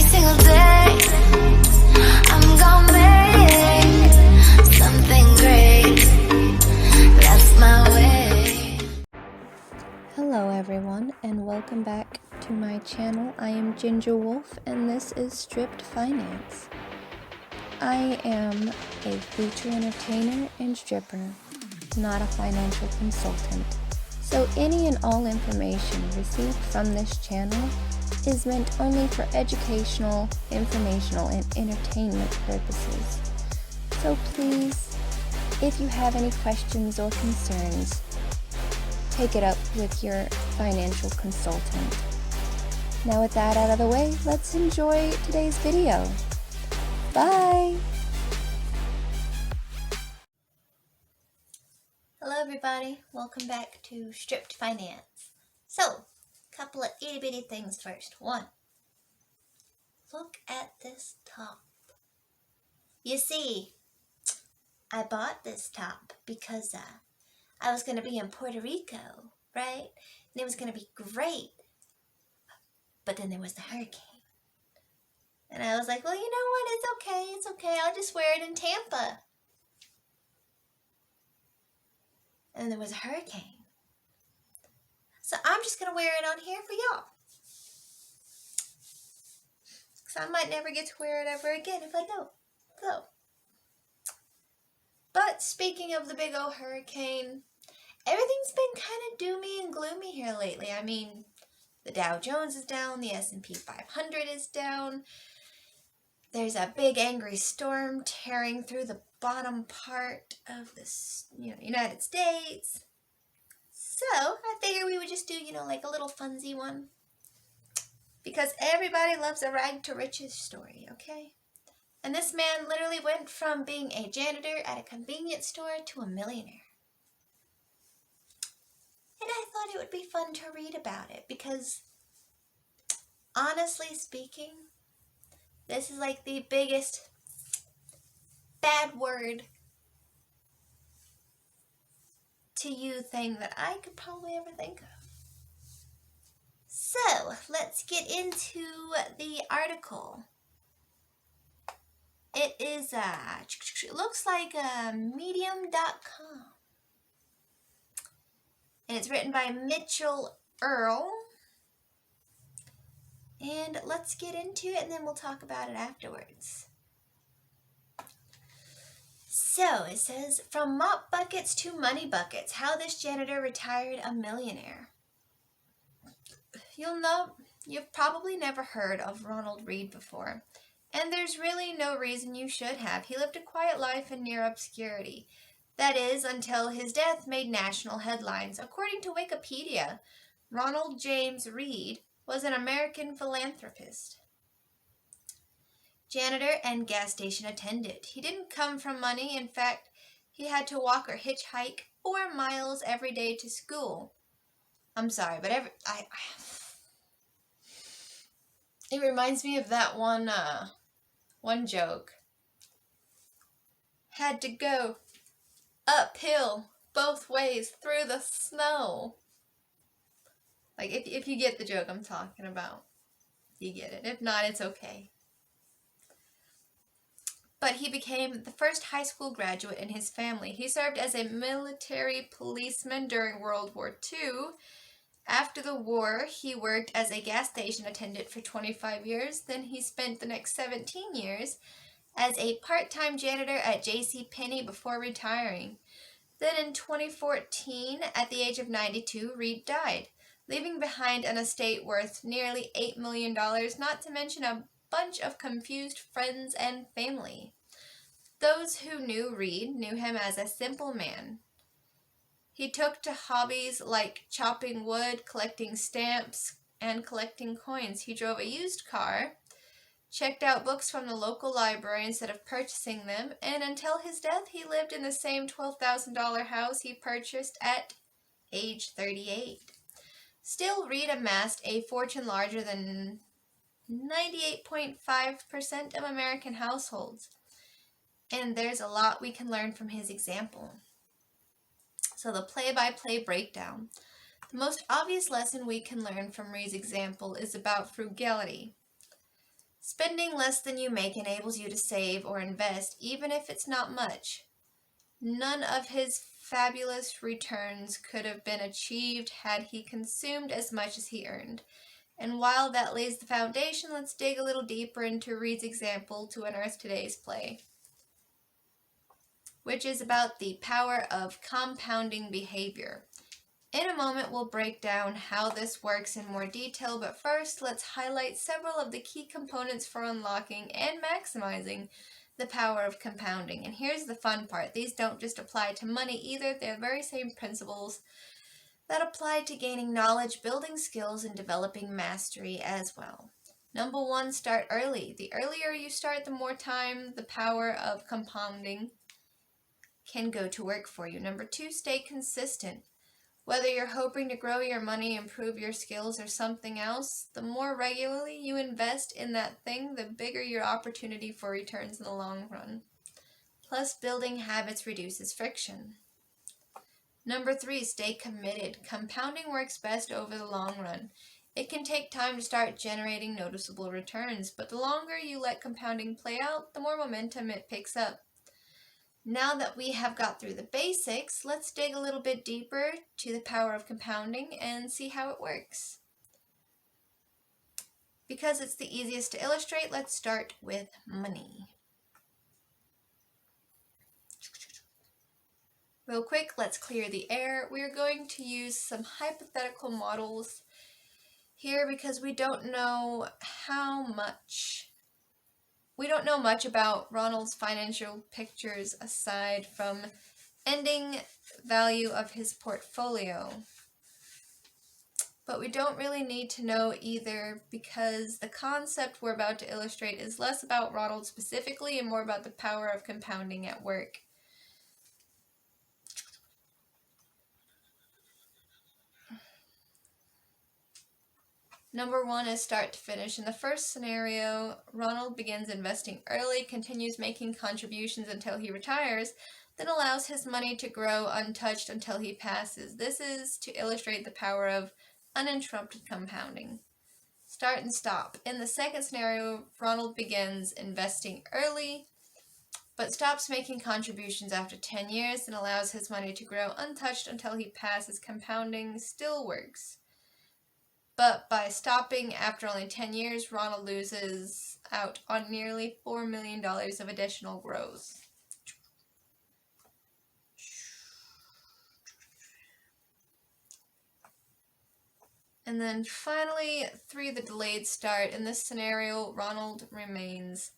single day. I'm gonna make something great. That's my way. Hello everyone, and welcome back to my channel. I am Ginger Wolf, and this is Stripped Finance. I am a future entertainer and stripper, not a financial consultant. So any and all information received from this channel is meant only for educational, informational, and entertainment purposes. So please, if you have any questions or concerns, take it up with your financial consultant. Now with that out of the way, let's enjoy today's video. Bye! Hello everybody, welcome back to Stripped Finance. So, couple of itty bitty things first. One, look at this top. You see, I bought this top because I was going to be in Puerto Rico, right? And it was going to be great. But then there was the hurricane. And I was like, well, you know what? It's okay. I'll just wear it in Tampa. And then there was a hurricane. So I'm just going to wear it on here for y'all. Because I might never get to wear it ever again if I don't. So. But speaking of the big old hurricane, everything's been kind of doomy and gloomy here lately. I mean, the Dow Jones is down, the S&P 500 is down. There's a big angry storm tearing through the bottom part of the United States. So I figured we would just do, like a little funsy one. Because everybody loves a rag to riches story, okay? And this man literally went from being a janitor at a convenience store to a millionaire. And I thought it would be fun to read about it because, honestly speaking, this is like the biggest bad word to you thing that I could probably ever think of. So, let's get into the article. It is, it looks like medium.com. And it's written by Mitchell Earl. And let's get into it and then we'll talk about it afterwards. So it says, from mop buckets to money buckets, how this janitor retired a millionaire. You've probably never heard of Ronald Read before. And there's really no reason you should have. He lived a quiet life in near obscurity. That is, until his death made national headlines. According to Wikipedia, Ronald James Read was an American philanthropist, janitor, and gas station attendant. He didn't come from money. In fact, he had to walk or hitchhike 4 miles every day to school. I'm sorry, but it reminds me of that one joke. Had to go uphill both ways through the snow. Like, if you get the joke I'm talking about, you get it. If not, it's okay. But he became the first high school graduate in his family. He served as a military policeman during World War II. After the war, he worked as a gas station attendant for 25 years. Then he spent the next 17 years as a part-time janitor at JCPenney before retiring. Then in 2014, at the age of 92, Read died, leaving behind an estate worth nearly $8 million, not to mention a bunch of confused friends and family. Those who knew Read knew him as a simple man. He took to hobbies like chopping wood, collecting stamps, and collecting coins. He drove a used car, checked out books from the local library instead of purchasing them, and until his death, he lived in the same $12,000 house he purchased at age 38. Still, Read amassed a fortune larger than 98.5% of American households. And there's a lot we can learn from his example. So the play-by-play breakdown. The most obvious lesson we can learn from Read's example is about frugality. Spending less than you make enables you to save or invest, even if it's not much. None of his fabulous returns could have been achieved had he consumed as much as he earned. And while that lays the foundation, let's dig a little deeper into Reed's example to unearth today's play, which is about the power of compounding behavior. In a moment, we'll break down how this works in more detail, but first, let's highlight several of the key components for unlocking and maximizing the power of compounding. And here's the fun part. These don't just apply to money either. They're the very same principles that apply to gaining knowledge, building skills, and developing mastery as well. Number 1, start early. The earlier you start, the more time the power of compounding can go to work for you. Number 2, stay consistent. Whether you're hoping to grow your money, improve your skills, or something else, the more regularly you invest in that thing, the bigger your opportunity for returns in the long run. Plus, building habits reduces friction. Number 3, stay committed. Compounding works best over the long run. It can take time to start generating noticeable returns, but the longer you let compounding play out, the more momentum it picks up. Now that we have got through the basics, let's dig a little bit deeper to the power of compounding and see how it works. Because it's the easiest to illustrate, let's start with money. Real quick, let's clear the air. We're going to use some hypothetical models here because we don't know much about Ronald's financial pictures aside from ending value of his portfolio. But we don't really need to know either because the concept we're about to illustrate is less about Ronald specifically and more about the power of compounding at work. Number 1 is start to finish. In the first scenario, Ronald begins investing early, continues making contributions until he retires, then allows his money to grow untouched until he passes. This is to illustrate the power of uninterrupted compounding. Start and stop. In the second scenario, Ronald begins investing early, but stops making contributions after 10 years and allows his money to grow untouched until he passes. Compounding still works. But by stopping after only 10 years, Ronald loses out on nearly $4 million of additional growth. And then finally, 3, the delayed start. In this scenario, Ronald remains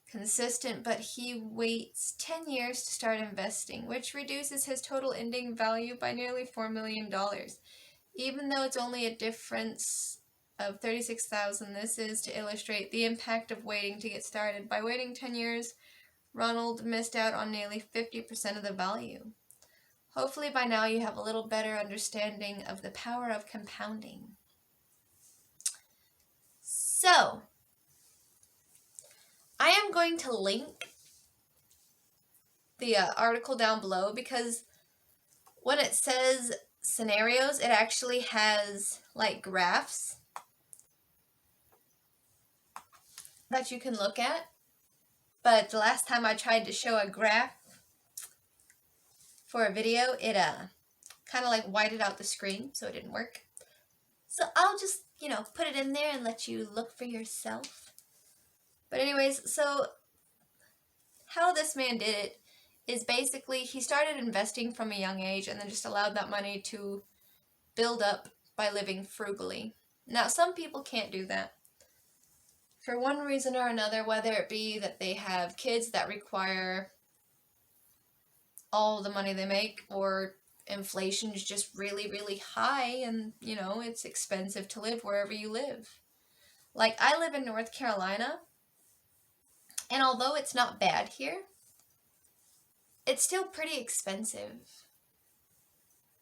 consistent, but he waits 10 years to start investing, which reduces his total ending value by nearly $4 million. Even though it's only a difference of $36,000, this is to illustrate the impact of waiting to get started. By waiting 10 years, Ronald missed out on nearly 50% of the value. Hopefully by now you have a little better understanding of the power of compounding. So, I am going to link the article down below because when it says scenarios, it actually has like graphs that you can look at. But the last time I tried to show a graph for a video, it kind of like whited out the screen, so it didn't work. So I'll just, put it in there and let you look for yourself. But anyways, so how this man did it is basically he started investing from a young age and then just allowed that money to build up by living frugally. Now, some people can't do that. For one reason or another, whether it be that they have kids that require all the money they make, or inflation is just really, really high and, it's expensive to live wherever you live. Like, I live in North Carolina, and although it's not bad here, it's still pretty expensive.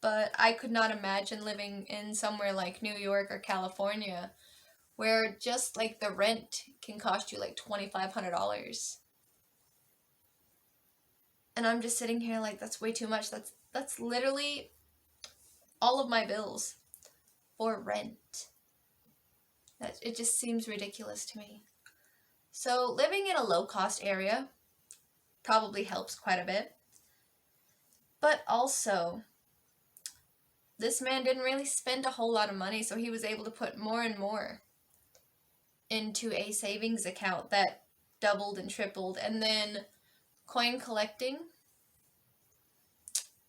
But I could not imagine living in somewhere like New York or California where just like the rent can cost you like $2,500. And I'm just sitting here like, that's way too much. That's literally all of my bills for rent. It just seems ridiculous to me. So living in a low-cost area probably helps quite a bit. But also, this man didn't really spend a whole lot of money, so he was able to put more and more into a savings account that doubled and tripled. And then coin collecting.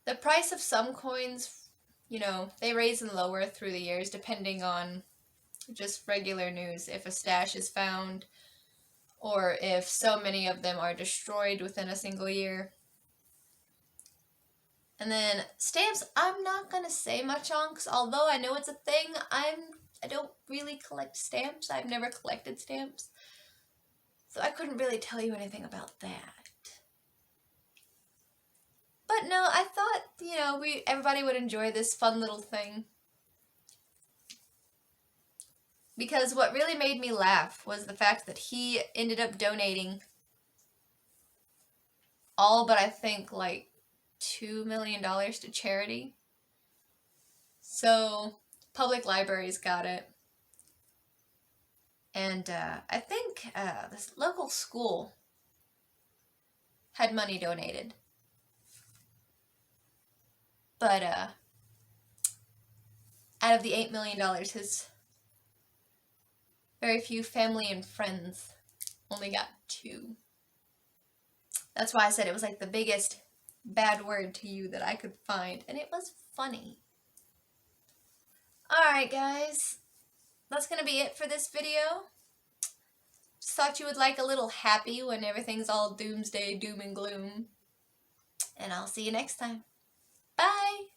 The price of some coins, you know, they raise and lower through the years depending on just regular news. If a stash is found or if so many of them are destroyed within a single year. And then stamps, I'm not going to say much on, because although I know it's a thing, I don't really collect stamps. I've never collected stamps. So I couldn't really tell you anything about that. But no, I thought, you know, everybody would enjoy this fun little thing. Because what really made me laugh was the fact that he ended up donating all but I think like $2 million to charity. So public libraries got it. And I think this local school had money donated. But out of the $8 million, his very few family and friends only got 2. That's why I said it was like the biggest bad word to you that I could find, and it was funny. Alright guys, that's gonna be it for this video. Just thought you would like a little happy when everything's all doomsday, doom and gloom. And I'll see you next time. Bye!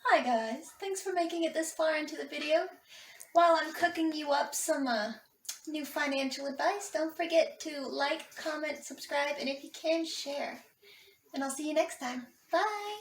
Hi guys, thanks for making it this far into the video. While I'm cooking you up some new financial advice, don't forget to like, comment, subscribe, and if you can, share. And I'll see you next time. Bye!